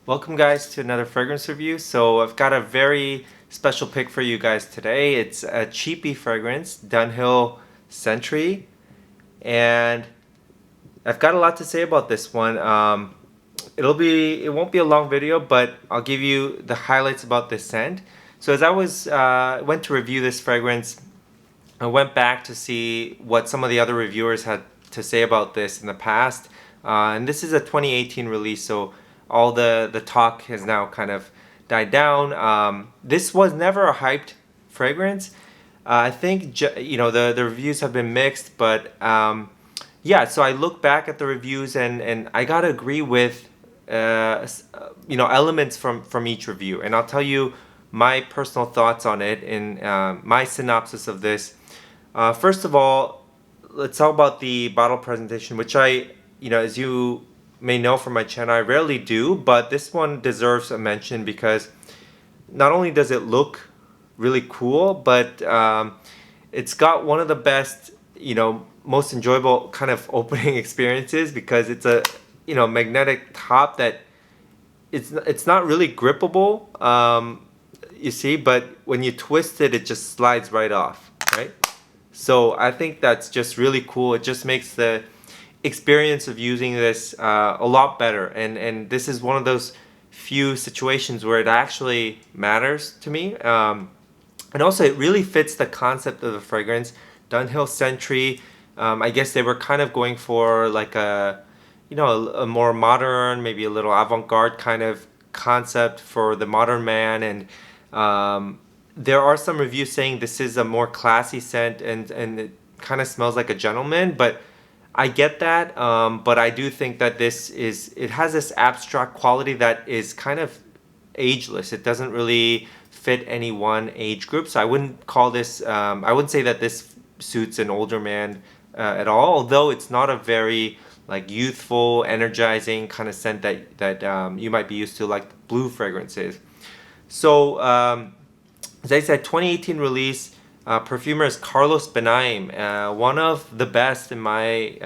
Welcome guys to another fragrance review. So I've got a very special pick for you guys today. It's a cheapy fragrance, Dunhill Century, and I've got a lot to say about this one. It won't be a long video, but I'll give you the highlights about this scent. So as I went to review this fragrance, I went back to see what some of the other reviewers had to say about this in the past. And this is a 2018 release, so all the talk has now kind of died down. This was never a hyped fragrance. I think the reviews have been mixed, but yeah. So I look back at the reviews and I gotta agree with elements from each review, and I'll tell you my personal thoughts on it in my synopsis of this. First of all, let's talk about the bottle presentation, which as you may know from my channel, I rarely do, but this one deserves a mention because not only does it look really cool, but it's got one of the best, most enjoyable kind of opening experiences because it's a, magnetic top that it's not really grippable, you see, but when you twist it, it just slides right off, right? So I think that's just really cool. It just makes the experience of using this a lot better, and this is one of those few situations where it actually matters to me, and also it really fits the concept of the fragrance. Dunhill Century, I guess they were kind of going for like a more modern, maybe a little avant-garde kind of concept for the modern man, and there are some reviews saying this is a more classy scent and it kind of smells like a gentleman, but I get that, but I do think that it has this abstract quality that is kind of ageless. It doesn't really fit any one age group, so I wouldn't call this, I wouldn't say that this suits an older man at all, although it's not a very like youthful, energizing kind of scent that you might be used to, like blue fragrances. So as I said, 2018 release. Perfumer is Carlos Benaim, one of the best in my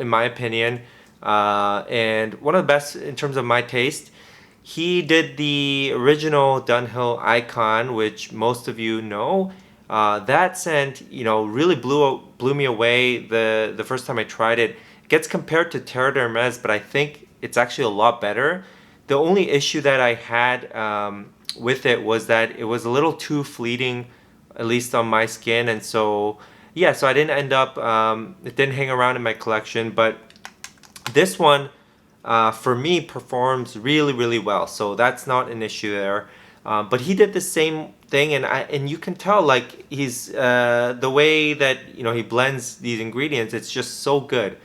opinion, and one of the best in terms of my taste. He did the original Dunhill Icon, which most of you know. That scent, really blew me away the first time I tried it. It gets compared to Terre d'Hermes, but I think it's actually a lot better. The only issue that I had with it was that it was a little too fleeting, at least on my skin, and so I didn't end up, it didn't hang around in my collection, but this one for me performs really well, so that's not an issue there. But he did the same thing, and you can tell, like, he's the way that he blends these ingredients, it's just so good.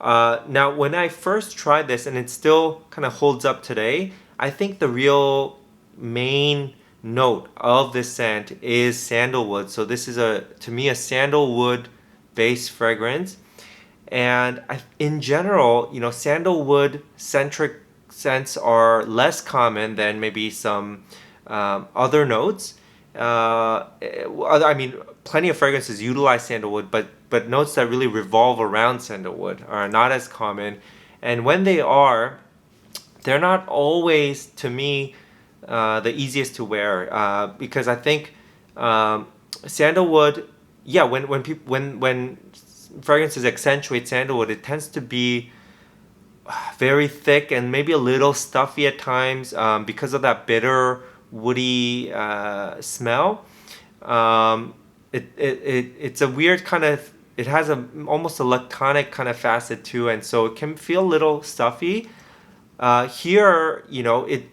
Now when I first tried this, and it still kind of holds up today, I think the real main note of this scent is sandalwood. So this is to me a sandalwood based fragrance, and in general, sandalwood centric scents are less common than maybe some other notes. I mean, plenty of fragrances utilize sandalwood, but notes that really revolve around sandalwood are not as common, and when they are, they're not always, to me, the easiest to wear, because I think sandalwood, when fragrances accentuate sandalwood, it tends to be very thick and maybe a little stuffy at times, because of that bitter, woody smell. It's a weird kind of, it has almost a lactonic kind of facet too, and so it can feel a little stuffy. Here,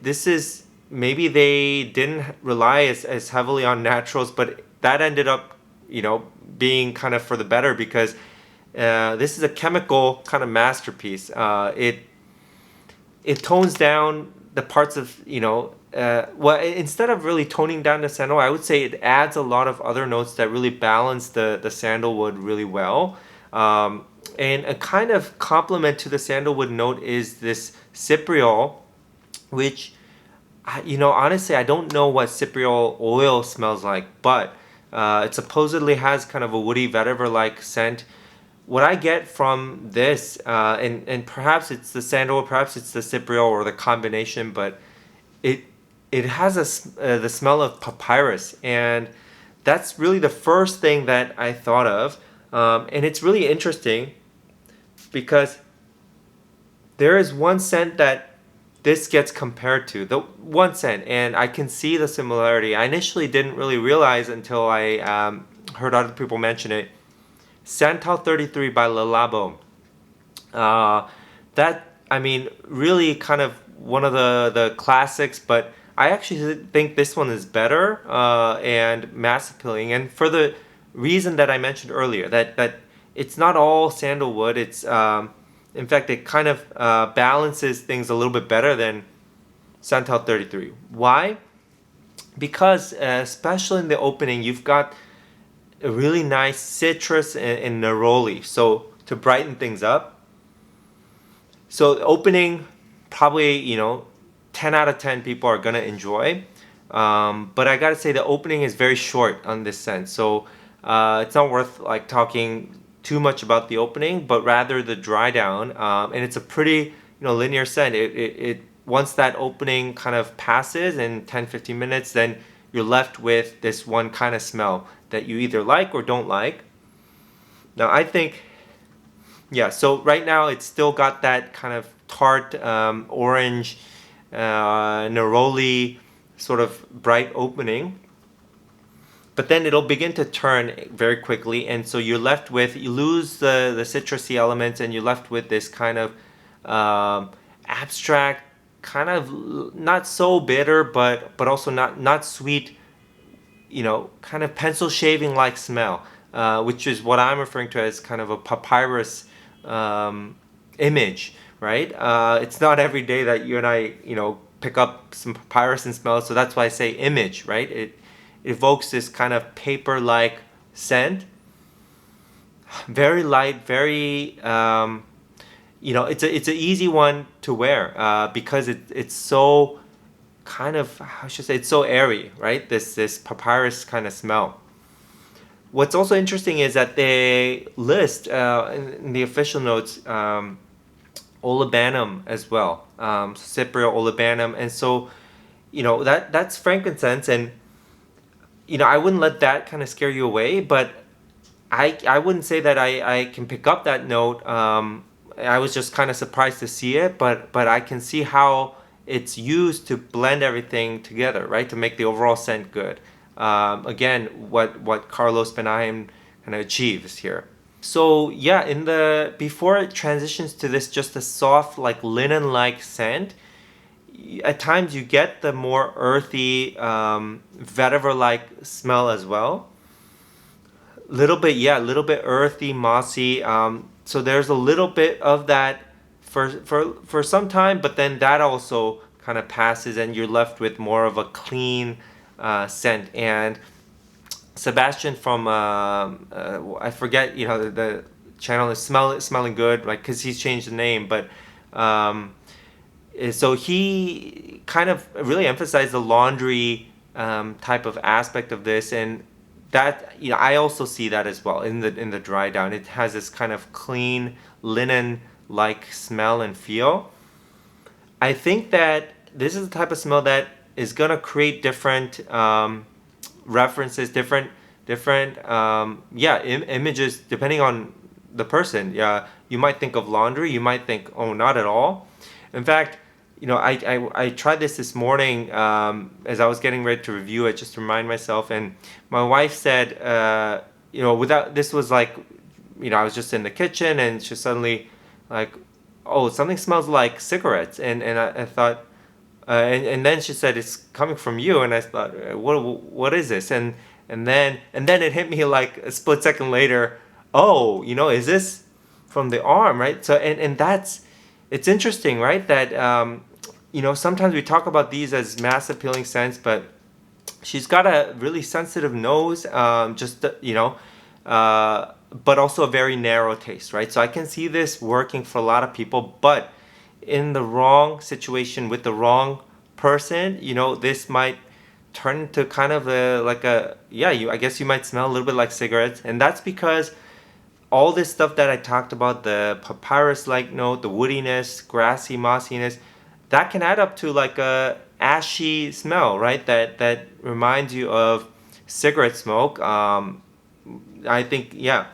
this is, maybe they didn't rely as heavily on naturals, but that ended up, being kind of for the better, because this is a chemical kind of masterpiece. It tones down the parts of, instead of really toning down the sandalwood, I would say it adds a lot of other notes that really balance the sandalwood really well. And a kind of complement to the sandalwood note is this cypriol, which, honestly, I don't know what cypriol oil smells like, but it supposedly has kind of a woody vetiver-like scent. what I get from this, and perhaps it's the sandalwood, perhaps it's the cypriol or the combination, but it it has the smell of papyrus, and that's really the first thing that I thought of, and it's really interesting because there is one scent that this gets compared to, the one scent, and I can see the similarity. I initially didn't really realize until I heard other people mention it. Santal 33 by Le Labo. That, I mean, really kind of one of the classics, but I actually think this one is better and mass appealing. And for the reason that I mentioned earlier, that it's not all sandalwood. It's in fact, it kind of balances things a little bit better than Santal 33. Why? Because especially in the opening, you've got a really nice citrus and neroli. So to brighten things up. So the opening, probably 10 out of 10 people are gonna enjoy. But I gotta say the opening is very short on this sense. So it's not worth like talking too much about the opening, but rather the dry down. And it's a pretty linear scent. It once that opening kind of passes in 10-15 minutes, then you're left with this one kind of smell that you either like or don't like. Now I think, yeah, so right now it's still got that kind of tart orange neroli sort of bright opening, but then it'll begin to turn very quickly, and so you lose the citrusy elements, and you're left with this kind of abstract, kind of not so bitter, but also not sweet, kind of pencil shaving like smell, which is what I'm referring to as kind of a papyrus image, right? It's not every day that you and I, pick up some papyrus and smell it, so that's why I say image, right? It evokes this kind of paper-like scent. Very light, very, it's an easy one to wear because it's so kind of, how should I say, it's so airy, right? This papyrus kind of smell. What's also interesting is that they list in the official notes olibanum as well, cypriol, olibanum, and so that's frankincense, and I wouldn't let that kind of scare you away, but I wouldn't say that I can pick up that note. I was just kind of surprised to see it, but I can see how it's used to blend everything together, right, to make the overall scent good. Again, what Carlos Benaim kind of achieves here. So yeah, before it transitions to this just a soft like linen-like scent, at times you get the more earthy vetiver-like smell as well. A little bit earthy, mossy. So there's a little bit of that for some time, but then that also kind of passes, and you're left with more of a clean scent. And Sebastian from I forget the channel is smelling good, like, because he's changed the name, but so he kind of really emphasized the laundry type of aspect of this, and that I also see that as well in the dry down. It has this kind of clean linen like smell and feel. I think that this is the type of smell that is gonna create different references, different images depending on the person. Yeah, you might think of laundry, you might think, oh, not at all. In fact, I tried this morning as I was getting ready to review it, just to remind myself, and my wife said, without, this was like, I was just in the kitchen, and she suddenly like, oh, something smells like cigarettes, and I thought, and then she said, it's coming from you, and I thought, what is this? And then it hit me like a split second later, oh, is this from the arm, right? So and it's interesting, right, that sometimes we talk about these as mass appealing scents, but she's got a really sensitive nose, but also a very narrow taste, right? So I can see this working for a lot of people, but in the wrong situation with the wrong person, this might turn into kind of I guess you might smell a little bit like cigarettes, and that's because all this stuff that I talked about, the papyrus-like note, the woodiness, grassy, mossiness, that can add up to like a ashy smell, right? That reminds you of cigarette smoke. I think, yeah,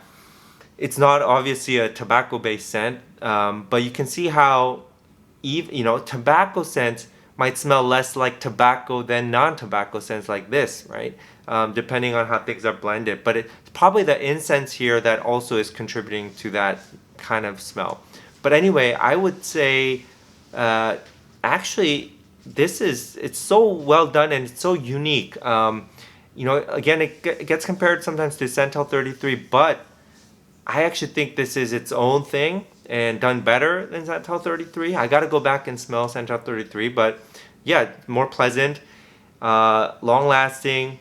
it's not obviously a tobacco-based scent, but you can see how even, tobacco scents might smell less like tobacco than non-tobacco scents like this, right? Depending on how things are blended. But it's probably the incense here that also is contributing to that kind of smell. But anyway, I would say, actually, it's so well done and it's so unique. Again, it gets compared sometimes to Santal 33, but I actually think this is its own thing and done better than Santal 33. I got to go back and smell Santal 33, but yeah, more pleasant, long lasting,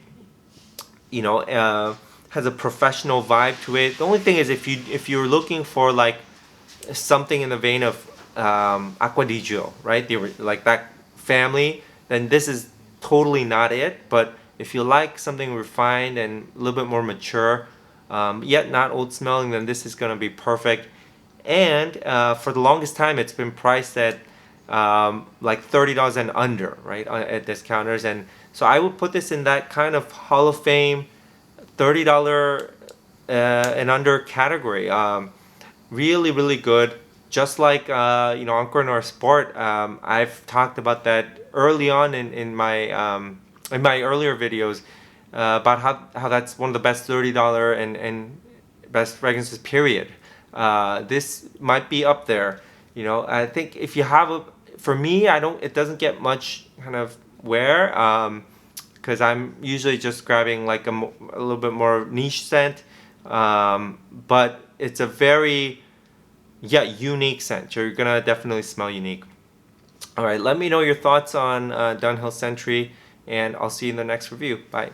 has a professional vibe to it. The only thing is if you're looking for like something in the vein of Acqua di Gio, right? Like that family, then this is totally not it. But if you like something refined and a little bit more mature, yet not old smelling, then this is going to be perfect. And for the longest time, it's been priced at like $30 and under, right, at discounters. And so I would put this in that kind of Hall of Fame $30 and under category. Really, really good. Just like Encore Nor Sport, I've talked about that early on in my earlier videos about how that's one of the best $30 and best fragrances. Period. This might be up there. I think if you have for me, it doesn't get much kind of wear. Because I'm usually just grabbing like a little bit more niche scent, but it's a very unique scent. You're gonna definitely smell unique. All right, let me know your thoughts on Dunhill Sentry, and I'll see you in the next review. Bye.